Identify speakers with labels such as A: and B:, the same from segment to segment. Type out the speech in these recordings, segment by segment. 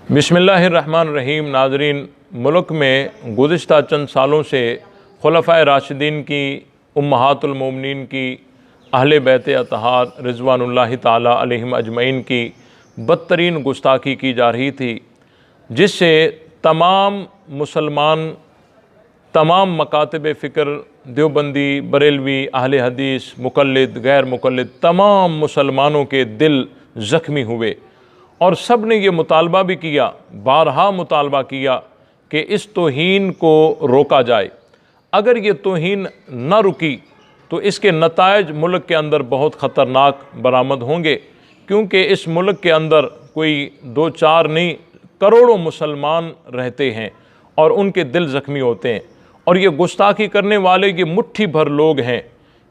A: बिस्मिल्लाहिर्रहमानिर्रहीम। नाज़रीन, मुल्क में गुज़िश्ता चंद सालों से खुलफ़ाए राशिदीन की, उम्महातुल मोमिनीन की, अहले बैत अतहार रिज़वानुल्लाहि ताला अलैहिम अजमईन की बदतरीन गुस्ताखी की जा रही थी, जिससे तमाम मुसलमान, तमाम मकातब फ़िक्र, देवबंदी, बरेलवी, अहले हदीस, मुक़ल्लिद, गैर मुक़ल्लिद, तमाम मुसलमानों के दिल ज़ख्मी हुए और सब ने ये मुतालबा भी किया, बारहा मुतालबा किया कि इस तौहीन को रोका जाए। अगर ये तौहीन न रुकी तो इसके नताइज मुल्क के अंदर बहुत ख़तरनाक बरामद होंगे, क्योंकि इस मुल्क के अंदर कोई दो चार नहीं, करोड़ों मुसलमान रहते हैं और उनके दिल ज़ख्मी होते हैं। और ये गुस्ताखी करने वाले ये मुट्ठी भर लोग हैं,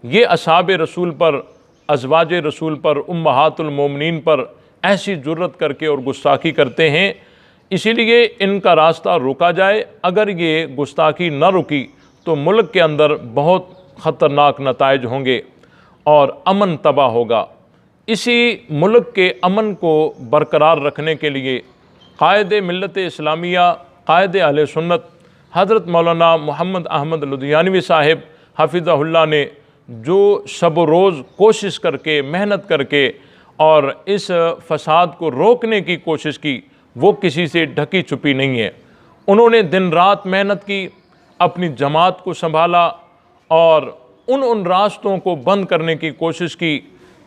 A: ये असहाब रसूल पर, अज़वाज रसूल पर, उम्महातुल मोमिनीन पर ऐसी जुर्रत करके और गुस्ताखी करते हैं। इसीलिए इनका रास्ता रोका जाए। अगर ये गुस्ताखी न रुकी तो मुल्क के अंदर बहुत ख़तरनाक नताइज होंगे और अमन तबाह होगा। इसी मुल्क के अमन को बरकरार रखने के लिए कायद मिल्लत इस्लामिया, कायद अहले सुन्नत हज़रत मौलाना मोहम्मद अहमद लुधियानवी साहिब हफ़िज़हुल्लाह ने जो शब रोज़ कोशिश करके, मेहनत करके और इस फ़साद को रोकने की कोशिश की, वो किसी से ढकी छुपी नहीं है। उन्होंने दिन रात मेहनत की, अपनी जमात को संभाला और उन रास्तों को बंद करने की कोशिश की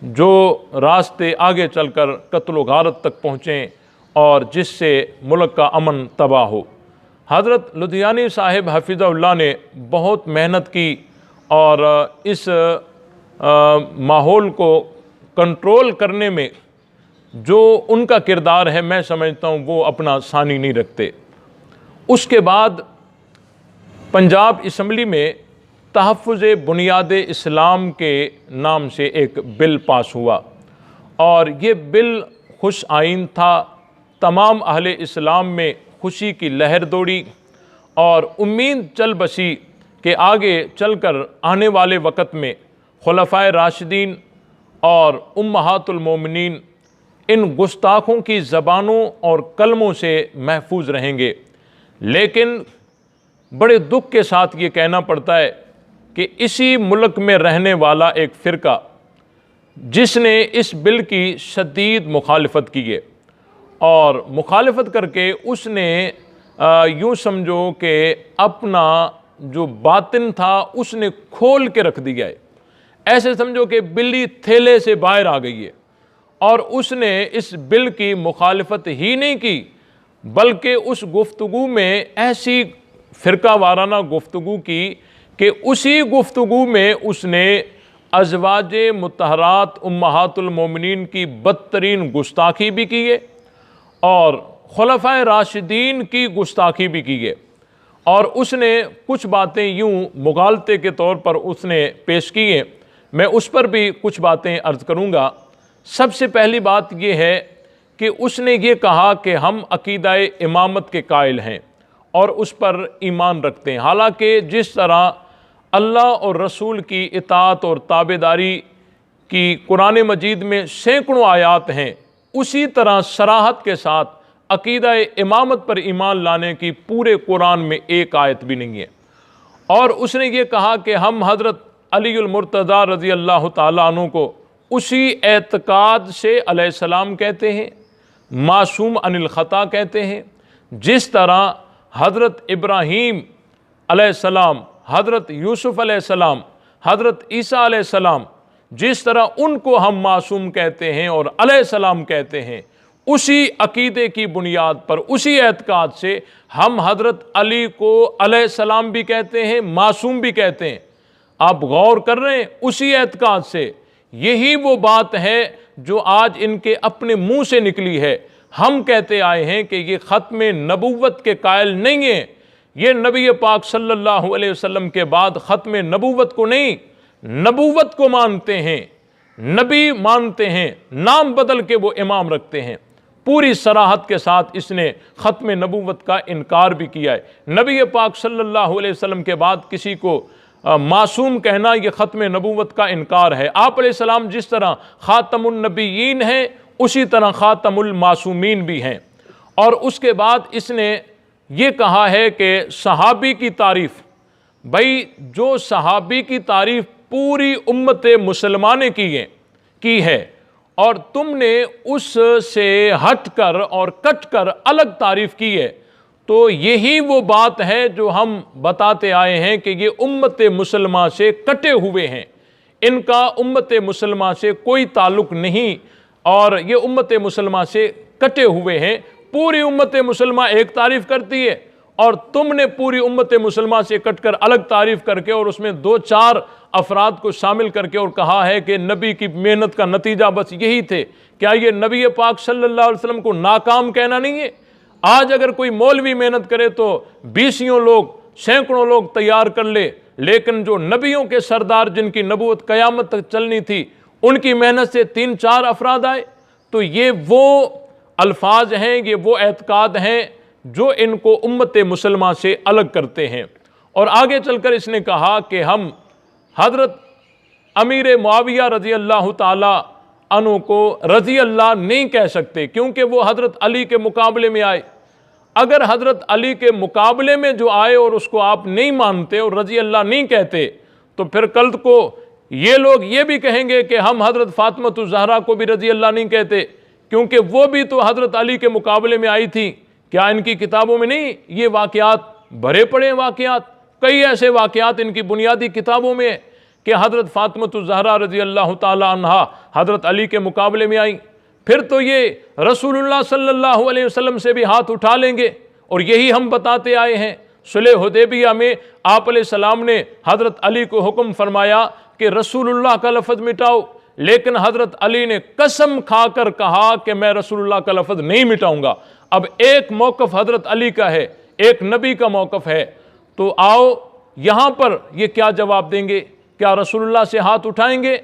A: जो रास्ते आगे चलकर कत्ल गारत तक पहुँचें और जिससे मुल्क का अमन तबाह हो। हज़रत लुधियानी साहिब हफ़िज़हुल्लाह ने बहुत मेहनत की और इस माहौल को कंट्रोल करने में जो उनका किरदार है, मैं समझता हूँ वो अपना सानी नहीं रखते। उसके बाद पंजाब असम्बली में तहफ़्फ़ुज़ बुनियाद इस्लाम के नाम से एक बिल पास हुआ और ये बिल खुश आइन था। तमाम अहले इस्लाम में खुशी की लहर दौड़ी और उम्मीद चल बसी कि आगे चलकर आने वाले वक़्त में खुलफ़ाए राशिदीन और उम्महातुल मोमिनीन इन गुस्ताखों की ज़बानों और कलमों से महफूज रहेंगे। लेकिन बड़े दुख के साथ ये कहना पड़ता है कि इसी मुल्क में रहने वाला एक फ़िरका जिसने इस बिल की शदीद मुखालफत की है और मुखालफत करके उसने यूँ समझो कि अपना जो बातिन था उसने खोल के रख दिया है। ऐसे समझो कि बिल्ली थैले से बाहर आ गई है और उसने इस बिल की मुखालफत ही नहीं की, बल्कि उस गुफ्तगू में ऐसी फ़िरका वाराना गुफ्तगू की कि उसी गुफ्तगू में उसने अज़वाज मुतहरात उम्महातुल मोमिनीन की बदतरीन गुस्ताखी भी की है और खुलफ़ाए राशिदीन की गुस्ताखी भी की है। और उसने कुछ बातें यूँ मुगालते के तौर पर उसने पेश की हैं। मैं उस पर भी कुछ बातें अर्ज़ करूँगा। सबसे पहली बात यह है कि उसने ये कहा कि हम अक़ीदा-ए इमामत के कायल हैं और उस पर ईमान रखते हैं। हालांकि जिस तरह अल्लाह और रसूल की इताअत और ताबेदारी की कुरान मजीद में सैकड़ों आयात हैं, उसी तरह सराहत के साथ अक़ीदा-ए इमामत पर ईमान लाने की पूरे कुरान में एक आयत भी नहीं है। और उसने ये कहा कि हम हज़रत अलीउल मुर्तज़ा रज़ी अल्लाह ताला अन्हु को उसी एतकाद से अलैहिस्सलाम कहते हैं, मासूम अनिल ख़ता कहते हैं, जिस तरह हज़रत इब्राहीम अलैहिस्सलाम, हज़रत यूसुफ़ अलैहिस्सलाम, हज़रत ईसा अलैहिस्सलाम, जिस तरह उनको हम मासूम कहते हैं और अलैहिस्सलाम कहते हैं, उसी अक़ीदे की बुनियाद पर, उसी एतकाद से हम हज़रत अली को अलैहिस्सलाम भी कहते हैं, मासूम भी कहते हैं। आप गौर कर रहे हैं, उसी एतकाद से। यही वो बात है जो आज इनके अपने मुंह से निकली है। हम कहते आए हैं कि ये ख़त्म नबूवत के कायल नहीं है, ये नबी पाक सल्लल्लाहु अलैहि वसल्लम के बाद ख़त्म नबूवत को नहीं, नबूवत को मानते हैं, नबी मानते हैं, नाम बदल के वो इमाम रखते हैं। पूरी सराहत के साथ इसने ख़त्म नबूवत का इनकार भी किया है। नबी पाक सल्लल्लाहु अलैहि वसल्लम के बाद किसी को मासूम कहना यह ख़त्म नबूवत का इनकार है। आप अलैहिस्सलाम जिस तरह ख़ातमुन नबिय्यीन हैं, उसी तरह ख़ातमुल मासूमीन भी हैं। और उसके बाद इसने ये कहा है कि सहाबी की तारीफ, भाई जो सहाबी की तारीफ पूरी उम्मत मुसलमान की है और तुमने उससे हटकर और कटकर अलग तारीफ की है, तो यही वो बात है जो हम बताते आए हैं कि ये उम्मत मुसलमान से कटे हुए हैं, इनका उम्मत मुसलमान से कोई ताल्लुक नहीं और ये उम्मत मुसलमान से कटे हुए हैं। पूरी उम्मत मुसलमान एक तारीफ करती है और तुमने पूरी उम्मत मुसलमान से कटकर अलग तारीफ करके और उसमें दो चार अफराद को शामिल करके और कहा है कि नबी की मेहनत का नतीजा बस यही थे। क्या ये नबी पाक सल्लल्लाहु अलैहि वसल्लम को नाकाम कहना नहीं है? आज अगर कोई मौलवी मेहनत करे तो बीसियों लोग, सैकड़ों लोग तैयार कर ले, लेकिन जो नबियों के सरदार जिनकी नबूवत कयामत तक चलनी थी, उनकी मेहनत से 3-4 अफराद आए। तो ये वो अल्फाज हैं, ये वो एतकाद हैं जो इनको उम्मत मुसलमान से अलग करते हैं। और आगे चलकर इसने कहा कि हम हजरत अमीर मुआविया रजी अल्लाह ताला अन्हु को रजी अल्लाह नहीं कह सकते, क्योंकि वो हजरत अली के मुकाबले में आए। अगर हजरत अली के मुकाबले में जो आए और उसको आप नहीं मानते और रजी अल्लाह नहीं कहते, तो फिर कल को ये लोग ये भी कहेंगे कि हम हजरत फातिमा ज़हरा को भी रजी अल्लाह नहीं कहते, क्योंकि वो भी तो हजरत अली के मुकाबले में आई थी। क्या इनकी किताबों में नहीं ये वाक़यात भरे पड़े हैं? वाक़यात, कई ऐसे वाक़यात इनकी बुनियादी किताबों में है कि हजरत फातिमा ज़हरा रजी अल्लाह ताला अन्हा हजरत अली के मुकाबले में आई। फिर तो ये रसूलुल्लाह सल्लल्लाहु अलैहि वसल्लम से भी हाथ उठा लेंगे। और यही हम बताते आए हैं, सुलह हुदैबिया में आप अलैहिस्सलाम ने हजरत अली को हुक्म फरमाया कि रसूलुल्लाह का लफ्ज़ मिटाओ, लेकिन हजरत अली ने कसम खाकर कहा कि मैं रसूलुल्लाह का लफ्ज़ नहीं मिटाऊंगा। अब एक मौक़िफ़ हजरत अली का है, एक नबी का मौक़िफ़ है, तो आओ यहाँ पर ये क्या जवाब देंगे? क्या रसूलुल्लाह से हाथ उठाएंगे?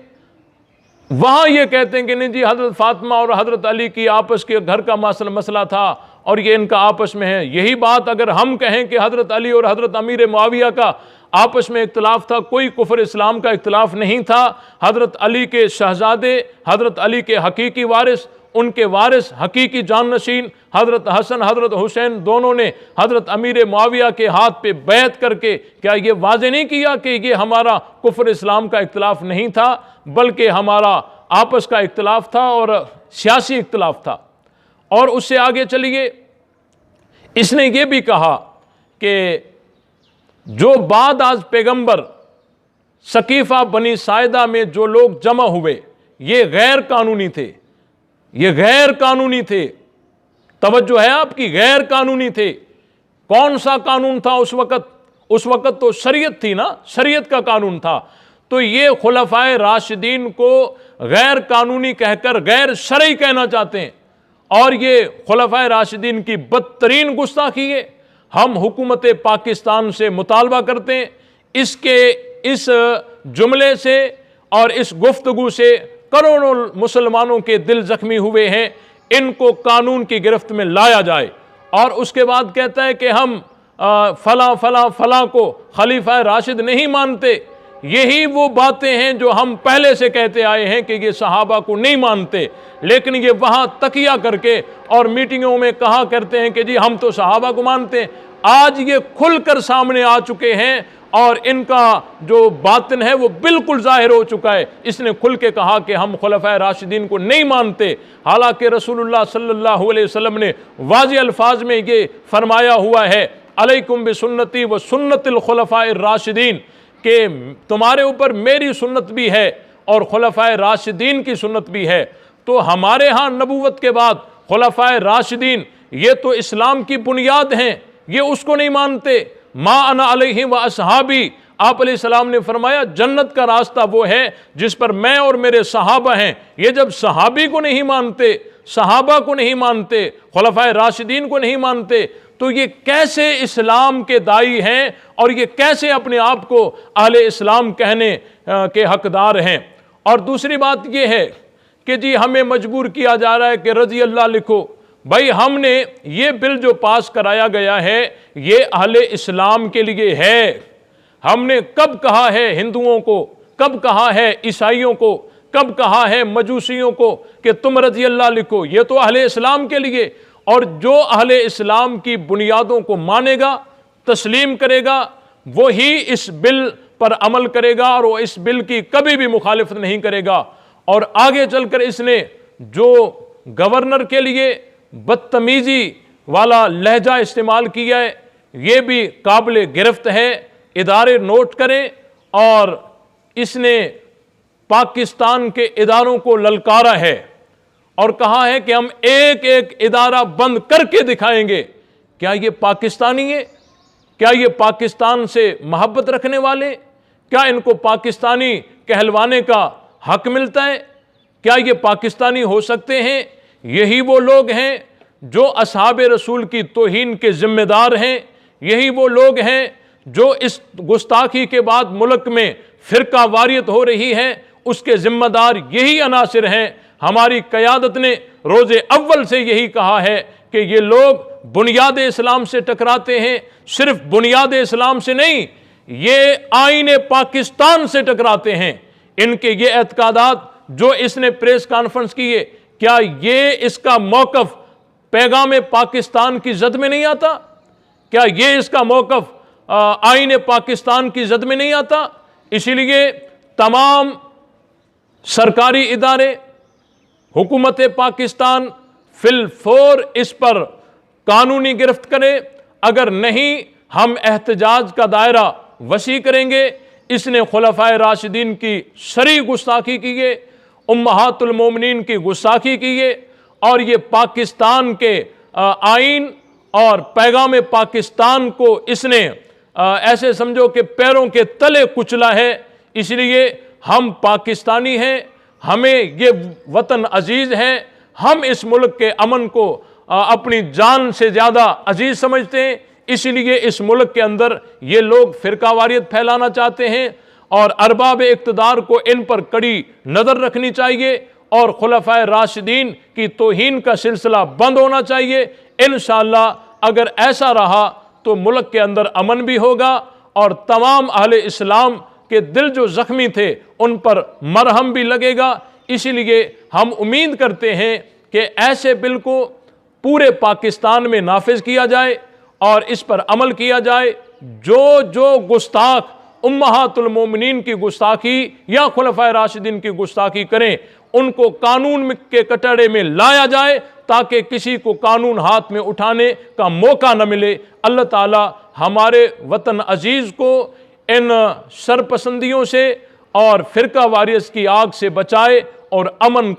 A: वहाँ ये कहते हैं कि नहीं जी, हजरत फातिमा और हजरत अली की आपस के घर का मसला था और ये इनका आपस में है। यही बात अगर हम कहें कि हजरत अली और हजरत अमीर मुआविया का आपस में इख्तिलाफ था, कोई कुफर इस्लाम का इख्तिलाफ नहीं था। हजरत अली के शहजादे, हजरत अली के हकीकी वारिस, उनके वारिस हकीकी जाननशीन हजरत हसन हजरत हुसैन, दोनों ने हजरत अमीर मुआविया के हाथ पे बैत करके क्या ये वाज़े नहीं किया कि ये हमारा कुफर इस्लाम का इख्तिलाफ नहीं था, बल्कि हमारा आपस का इख्तिलाफ था और सियासी इख्तिलाफ था। और उससे आगे चलिए, इसने ये भी कहा कि जो बाद आज पैगंबर सकीफ़ा बनी साइदा में जो लोग जमा हुए, ये गैर कानूनी थे, ये गैर कानूनी थे। तवज्जो है आपकी, गैर कानूनी थे। कौन सा कानून था उस वक़्त? उस वक़्त तो शरीयत थी ना, शरीयत का कानून था। तो ये खुलफाए राशिदीन को गैर कानूनी कहकर गैर शरई कहना चाहते हैं और ये खुलफाए राशिदीन की बदतरीन गुस्ताखी है। हम हुकूमत पाकिस्तान से मुतालबा करते हैं, इसके इस जुमले से और इस गुफ्तगू से करोड़ों मुसलमानों के दिल जख्मी हुए हैं, इनको कानून की गिरफ्त में लाया जाए। और उसके बाद कहता है कि हम फला फला फला को खलीफा राशिद नहीं मानते। यही वो बातें हैं जो हम पहले से कहते आए हैं कि ये सहाबा को नहीं मानते, लेकिन ये वहाँ तकिया करके और मीटिंगों में कहा करते हैं कि जी हम तो सहाबा को मानते हैं। आज ये खुलकर सामने आ चुके हैं और इनका जो बातिन है वो बिल्कुल जाहिर हो चुका है। इसने खुल के कहा कि हम खुलफाए राशिदीन को नहीं मानते, हालांकि रसूलुल्लाह सल्लल्लाहु अलैहि वसल्लम ने वाज़ेह अल्फाज में ये फरमाया हुआ है, अलैकुम बिसुन्नती व सुन्नतिल खुलफाए राशिदीन, कि तुम्हारे ऊपर मेरी सुन्नत भी है और खुलफाए राशिदीन की सुन्नत भी है। तो हमारे यहाँ नबूवत के बाद खुलफाए राशिदीन ये तो इस्लाम की बुनियाद हैं, ये उसको नहीं मानते। मा अना अलैहि व असहाबी, आप अलैहिस्सलाम ने फरमाया जन्नत का रास्ता वो है जिस पर मैं और मेरे सहाबा हैं। ये जब सहाबी को नहीं मानते, सहाबा को नहीं मानते, खुलफाए राशिदीन को नहीं मानते, तो ये कैसे इस्लाम के दाई हैं और ये कैसे अपने आप को अहले इस्लाम कहने के हकदार हैं। और दूसरी बात ये है कि जी हमें मजबूर किया जा रहा है कि रजी अल्लाह लिखो। भाई हमने ये बिल जो पास कराया गया है ये अहले इस्लाम के लिए है। हमने कब कहा है हिंदुओं को, कब कहा है ईसाइयों को, कब कहा है मजूसियों को कि तुम रजी अल्लाह लिखो? ये तो अहले इस्लाम के लिए। और जो अहले इस्लाम की बुनियादों को मानेगा, तस्लीम करेगा, वो ही इस बिल पर अमल करेगा और वो इस बिल की कभी भी मुखालिफत नहीं करेगा। और आगे चलकर इसने जो गवर्नर के लिए बदतमीजी वाला लहजा इस्तेमाल किया है, ये भी काबिल गिरफ्त है। इदारे नोट करें। और इसने पाकिस्तान के इदारों को ललकारा है और कहा है कि हम एक एक इदारा बंद करके दिखाएंगे। क्या ये पाकिस्तानी है? क्या ये पाकिस्तान से मोहब्बत रखने वाले? क्या इनको पाकिस्तानी कहलवाने का हक मिलता है? क्या ये पाकिस्तानी हो सकते हैं? यही वो लोग हैं जो असहाब रसूल की तौहीन के जिम्मेदार हैं। यही वो लोग हैं जो इस गुस्ताखी के बाद मुल्क में फिरका वारियत हो रही है, उसके जिम्मेदार यही अनासिर हैं। हमारी क़यादत ने रोज़े अव्वल से यही कहा है कि ये लोग बुनियाद इस्लाम से टकराते हैं। सिर्फ बुनियाद इस्लाम से नहीं, ये आईने पाकिस्तान से टकराते हैं। इनके ये एतकादात जो इसने प्रेस कॉन्फ्रेंस की है, क्या ये इसका मौक़िफ़ पैगाम पाकिस्तान की जद में नहीं आता? क्या ये इसका मौक़िफ़ आईने पाकिस्तान की जद में नहीं आता? इसीलिए तमाम सरकारी इदारे, हुकूमत पाकिस्तान फिलफौर इस पर कानूनी गिरफ्त करे। अगर नहीं, हम एहतजाज का दायरा वसी करेंगे। इसने खुलफाए राशिदीन की शरई गुस्ताखी की है, उम्महातुल मोमिनीन की गुस्ताखी की है और ये पाकिस्तान के आइन और पैगाम पाकिस्तान को इसने ऐसे समझो कि पैरों के तले कुचला है। इसलिए हम पाकिस्तानी हैं, हमें ये वतन अजीज़ है। हम इस मुल्क के अमन को अपनी जान से ज़्यादा अजीज़ समझते हैं। इसलिए इस मुल्क के अंदर ये लोग फ़िरकावारियत फैलाना चाहते हैं और अरबाब इक़्तिदार को इन पर कड़ी नज़र रखनी चाहिए और खुलफाए राशिदीन की तौहीन का सिलसिला बंद होना चाहिए। इंशाअल्लाह अगर ऐसा रहा तो मुल्क के अंदर अमन भी होगा और तमाम अहले इस्लाम के दिल जो ज़ख्मी थे उन पर मरहम भी लगेगा। इसीलिए हम उम्मीद करते हैं कि ऐसे बिल को पूरे पाकिस्तान में नाफिज किया जाए और इस पर अमल किया जाए। जो जो गुस्ताख उम्महातुल मोमिनीन की गुस्ताखी या खुलफाए राशिदीन की गुस्ताखी करें, उनको कानून के कटड़े में लाया जाए ताकि किसी को कानून हाथ में उठाने का मौका न मिले। अल्लाह ताला हमारे वतन अजीज़ को इन सरपसंदियों से और फ़िरका वारियत की आग से बचाए और अमन